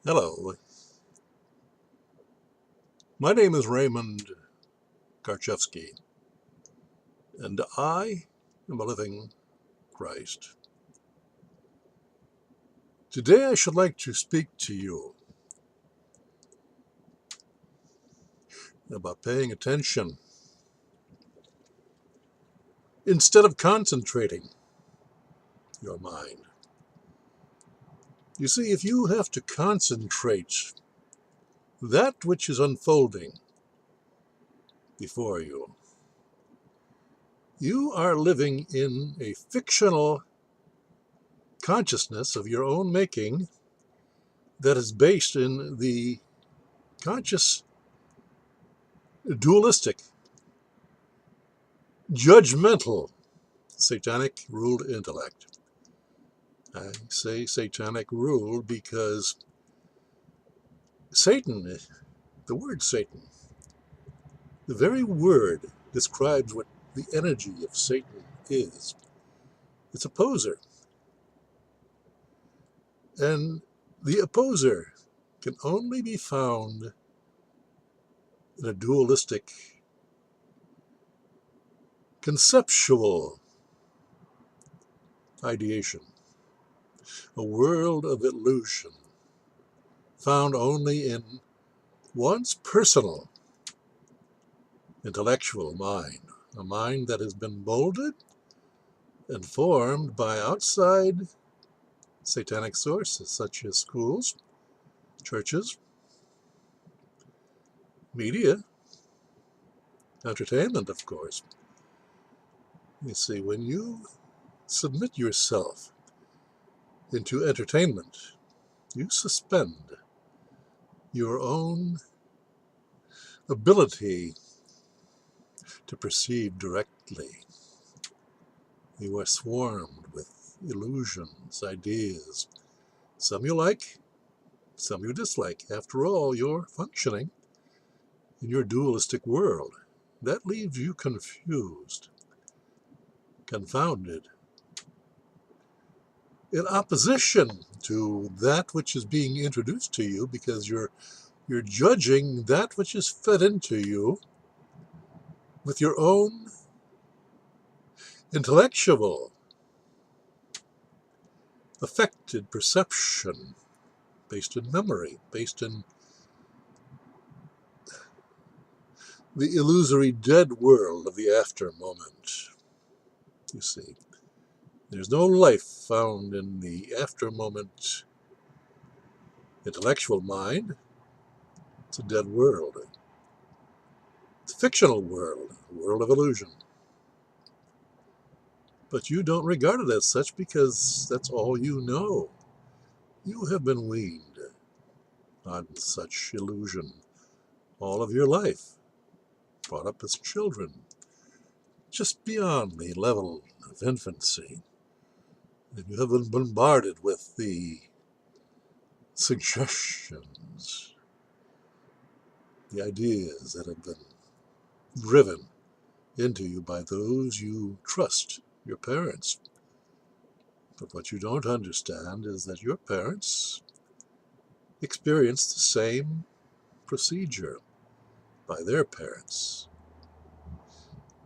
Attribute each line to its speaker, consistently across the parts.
Speaker 1: Hello, my name is Raymond Karchevsky, and I am a living Christ. Today I should like to speak to you about paying attention instead of concentrating your mind. You see, if you have to concentrate that which is unfolding before you, you are living in a fictional consciousness of your own making that is based in the conscious dualistic judgmental satanic ruled intellect. I say satanic ruled because Satan, the word Satan, the very word describes what the energy of Satan is. It's opposer. And the opposer can only be found in a dualistic, conceptual ideation, a world of illusion found only in one's personal intellectual mind, a mind that has been molded and formed by outside satanic sources such as schools, churches, media, entertainment, of course. You see, when you submit yourself into entertainment, you suspend your own ability to perceive directly. You are swarmed with illusions, ideas, some you like, some you dislike. After all, you're functioning in your dualistic world. That leaves you confused, confounded, in opposition to that which is being introduced to you, because you're judging that which is fed into you with your own intellectual affected perception, based in memory, based in the illusory dead world of the after moment. You see, there's no life found in the after moment intellectual mind. It's a dead world. It's a fictional world, a world of illusion. But you don't regard it as such because that's all you know. You have been weaned on such illusion all of your life, brought up as children, just beyond the level of infancy. And you have been bombarded with the suggestions, the ideas that have been driven into you by those you trust, your parents. But what you don't understand is that your parents experienced the same procedure by their parents,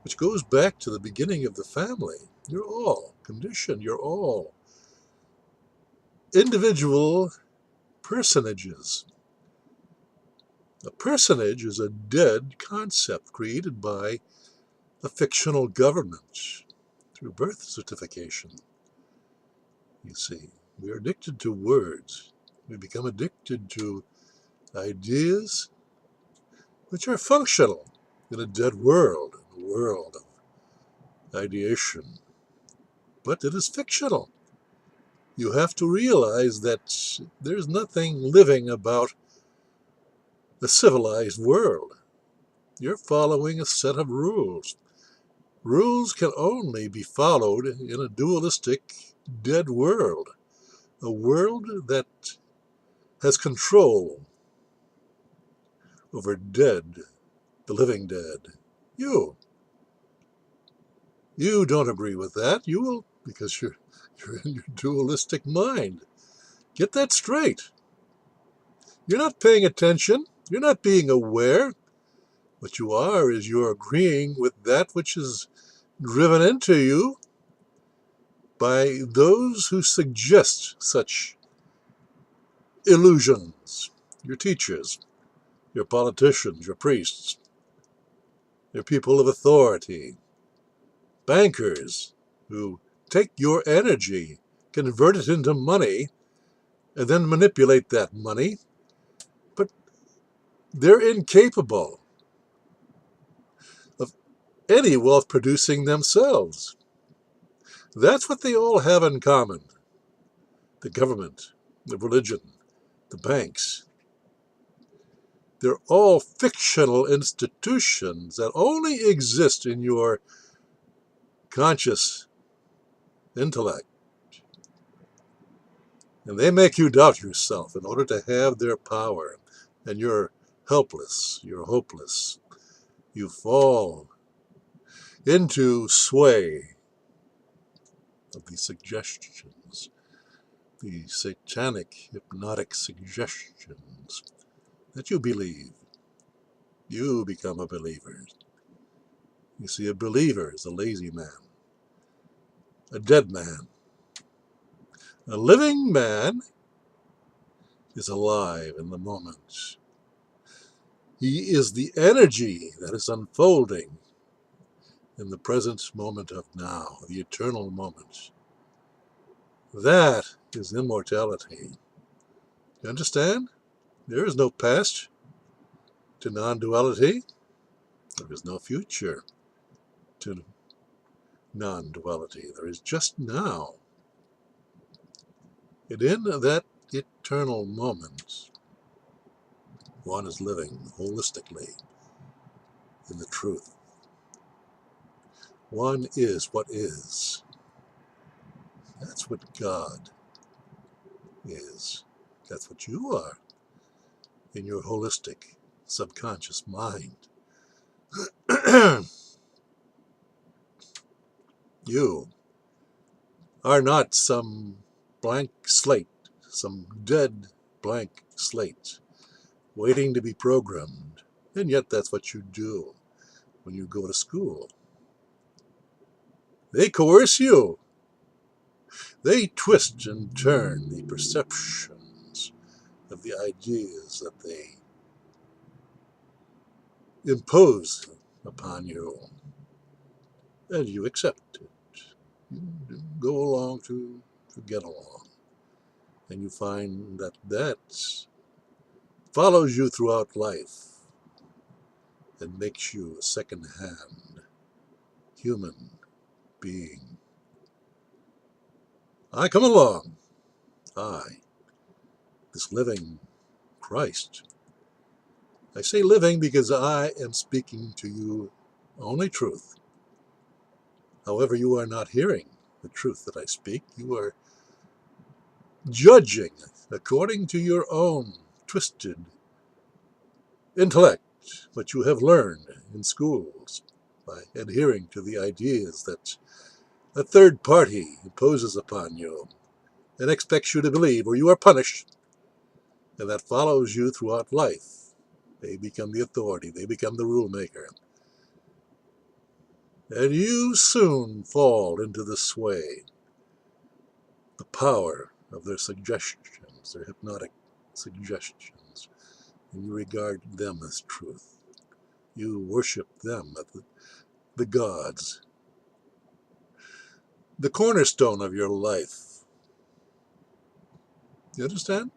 Speaker 1: which goes back to the beginning of the family. You're all conditioned, you're all individual personages. A personage is a dead concept created by a fictional government through birth certification. You see, we are addicted to words. We become addicted to ideas which are functional in a dead world, a world of ideation. But it is fictional. You have to realize that there's nothing living about the civilized world. You're following a set of rules. Rules can only be followed in a dualistic, dead world, a world that has control over dead, the living dead. You. You don't agree with that. You will, because you're in your dualistic mind. Get that straight. You're not paying attention. You're not being aware. What you are is you're agreeing with that which is driven into you by those who suggest such illusions. Your teachers, your politicians, your priests, your people of authority, bankers who take your energy, convert it into money, and then manipulate that money, but they're incapable of any wealth producing themselves. That's what they all have in common. The government, the religion, the banks. They're all fictional institutions that only exist in your conscious intellect. And they make you doubt yourself in order to have their power. And you're helpless, you're hopeless. You fall into sway of the suggestions, the satanic hypnotic suggestions that you believe. You become a believer. You see, a believer is a lazy man, a dead man. A living man is alive in the moment. He is the energy that is unfolding in the present moment of now, the eternal moment. That is immortality. You understand? There is no past to non-duality. There is no future to non-duality. There is just now. And in that eternal moment, one is living holistically in the truth. One is what is. That's what God is. That's what you are in your holistic subconscious mind. You are not some blank slate, some dead blank slate waiting to be programmed. And yet that's what you do when you go to school. They coerce you. They twist and turn the perceptions of the ideas that they impose upon you. And you accept it. You go along to get along. And you find that that follows you throughout life and makes you a second-hand human being. I come along. I, this living Christ. I say living because I am speaking to you only truth. However, you are not hearing the truth that I speak. You are judging according to your own twisted intellect, what you have learned in schools by adhering to the ideas that a third party imposes upon you and expects you to believe, or you are punished, and that follows you throughout life. They become the authority. They become the rule maker. And you soon fall into the sway, the power of their suggestions, their hypnotic suggestions, and you regard them as truth. You worship them as the gods, the cornerstone of your life. You understand?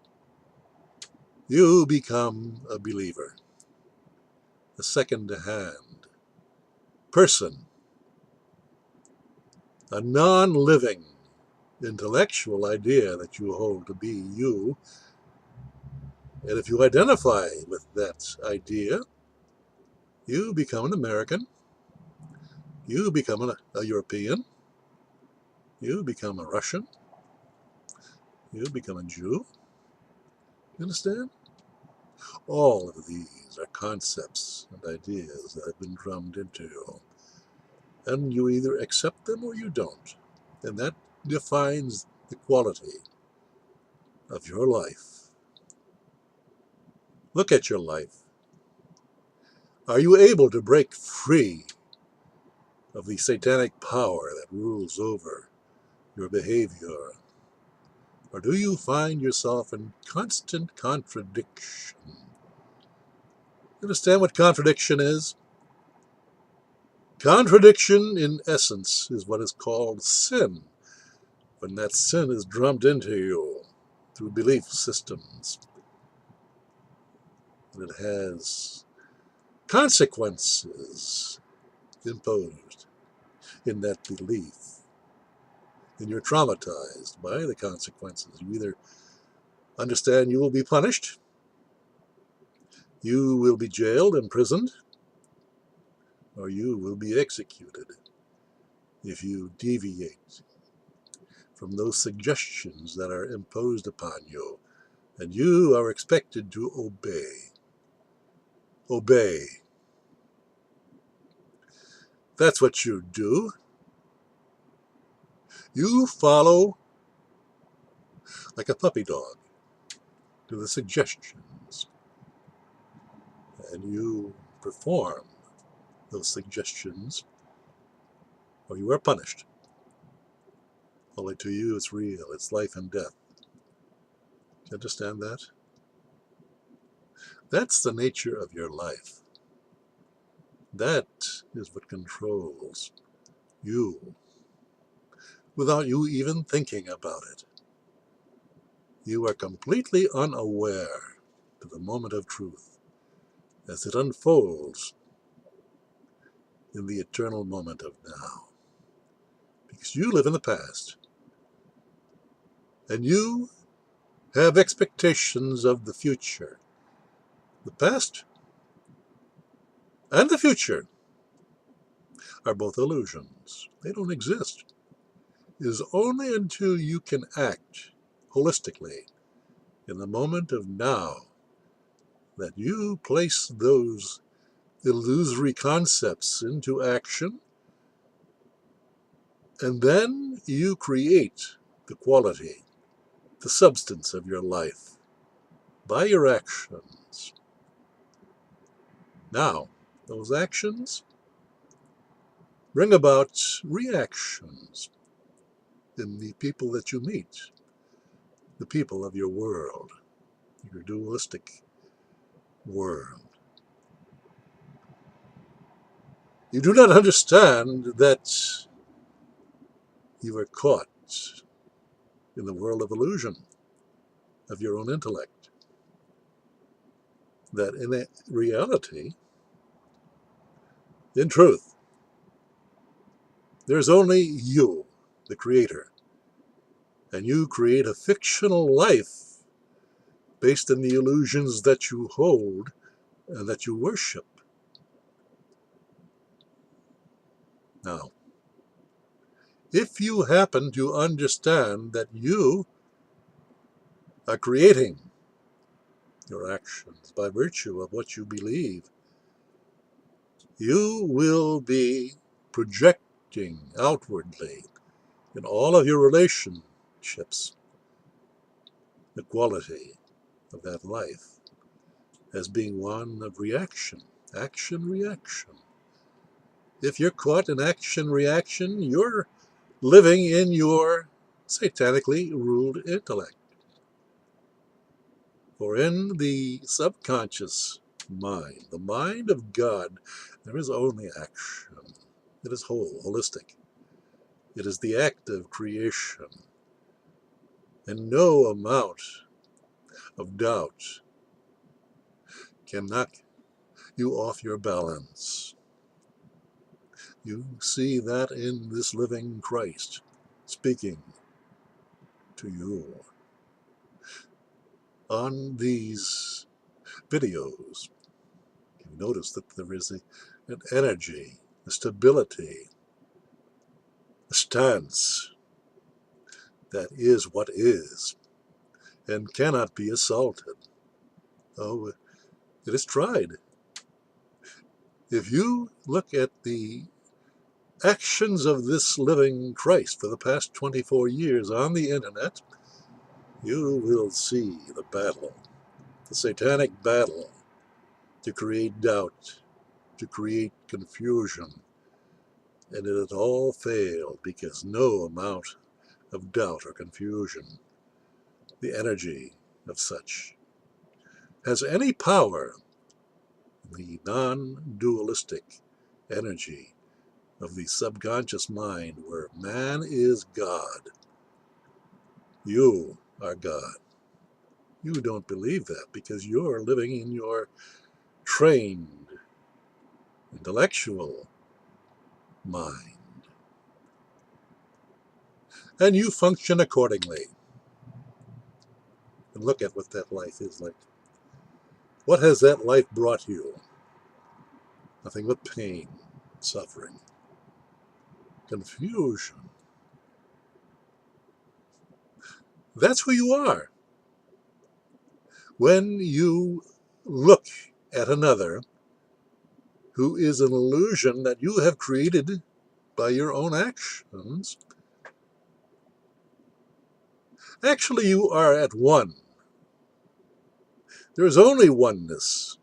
Speaker 1: You become a believer, a second-hand person, a non-living intellectual idea that you hold to be you. And if you identify with that idea, you become an American, you become a European, you become a Russian, you become a Jew. You understand? All of these are concepts and ideas that have been drummed into you. And you either accept them or you don't. And that defines the quality of your life. Look at your life. Are you able to break free of the satanic power that rules over your behavior? Or do you find yourself in constant contradiction? Understand what contradiction is? Contradiction, in essence, is what is called sin, when that sin is drummed into you through belief systems. And it has consequences imposed in that belief. And you're traumatized by the consequences. You either understand you will be punished, you will be jailed, imprisoned, or you will be executed if you deviate from those suggestions that are imposed upon you. And you are expected to obey. Obey. That's what you do. You follow like a puppy dog to the suggestions, and you perform those suggestions, or you are punished. Only to you it's real. It's life and death. Do you understand that? That's the nature of your life. That is what controls you, without you even thinking about it. You are completely unaware to the moment of truth as it unfolds in the eternal moment of now. Because you live in the past, and you have expectations of the future. The past and the future are both illusions. They don't exist. It is only until you can act holistically in the moment of now that you place those illusory concepts into action, and then you create the quality, the substance of your life by your actions. Now, those actions bring about reactions in the people that you meet, the people of your world, your dualistic world. You do not understand that you are caught in the world of illusion of your own intellect. That in reality, in truth, there's only you, the creator, and you create a fictional life based on the illusions that you hold and that you worship. Now, if you happen to understand that you are creating your actions by virtue of what you believe, you will be projecting outwardly in all of your relationships the quality of that life as being one of reaction, action, reaction. If you're caught in action, reaction, you're living in your satanically ruled intellect. For in the subconscious mind, the mind of God, there is only action. It is whole, holistic. It is the act of creation. And no amount of doubt can knock you off your balance. You see that in this living Christ speaking to you. On these videos, you notice that there is an energy, a stability, a stance that is what is and cannot be assaulted. Oh, it is tried. If you look at the actions of this living Christ for the past 24 years on the internet, you will see the battle the satanic battle to create doubt, to create confusion, and it had all failed because no amount of doubt or confusion, the energy of such, has any power in the non-dualistic energy of the subconscious mind where man is God. You are God. You don't believe that because you're living in your trained, intellectual mind. And you function accordingly. And look at what that life is like. What has that life brought you? Nothing but pain, suffering, confusion. That's who you are. When you look at another who is an illusion that you have created by your own actions, actually you are at one. There is only oneness.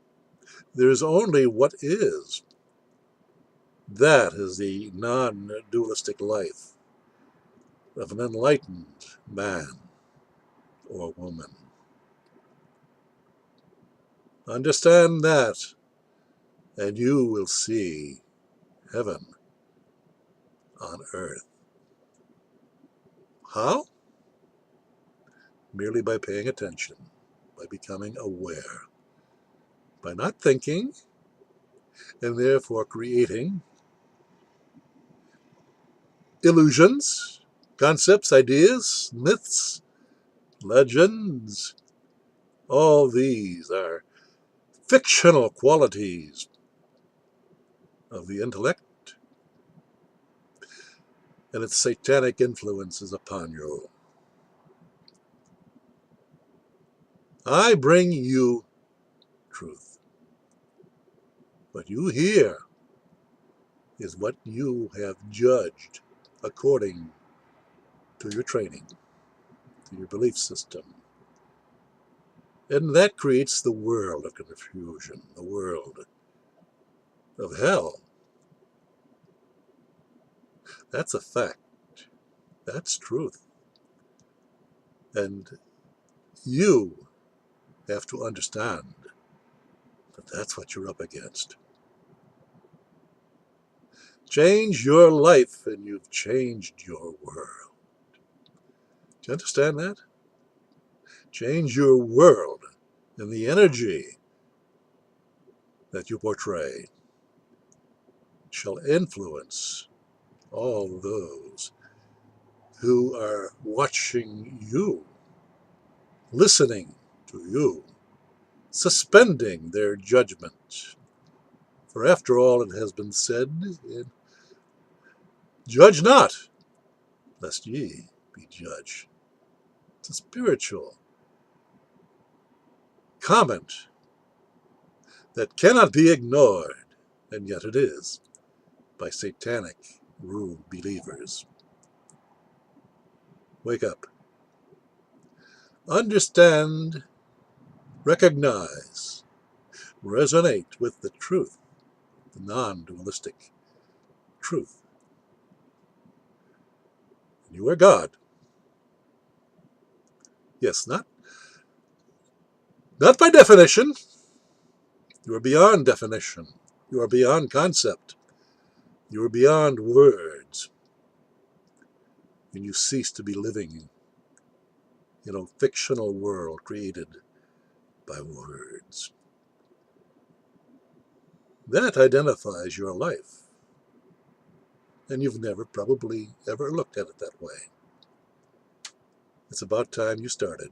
Speaker 1: There is only what is. That is the non-dualistic life of an enlightened man or woman. Understand that, and you will see heaven on earth. How? Merely by paying attention, by becoming aware, by not thinking, and therefore creating illusions, concepts, ideas, myths, legends. All these are fictional qualities of the intellect, and its satanic influences upon you. I bring you truth. What you hear is what you have judged according to your training, to your belief system. And that creates the world of confusion, the world of hell. That's a fact. That's truth. And you have to understand that that's what you're up against. Change your life and you've changed your world. Do you understand that? Change your world and the energy that you portray shall influence all those who are watching you, listening to you, suspending their judgment. For after all, it has been said, judge not, lest ye be judged. It's a spiritual comment that cannot be ignored, and yet it is, by satanic ruled believers. Wake up. Understand, recognize, resonate with the truth, the non-dualistic truth. You are God. Yes, not by definition. You are beyond definition. You are beyond concept. You are beyond words. And you cease to be living in a fictional world created by words. That identifies your life. And you've never probably ever looked at it that way. It's about time you started.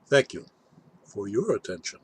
Speaker 1: Thank you for your attention.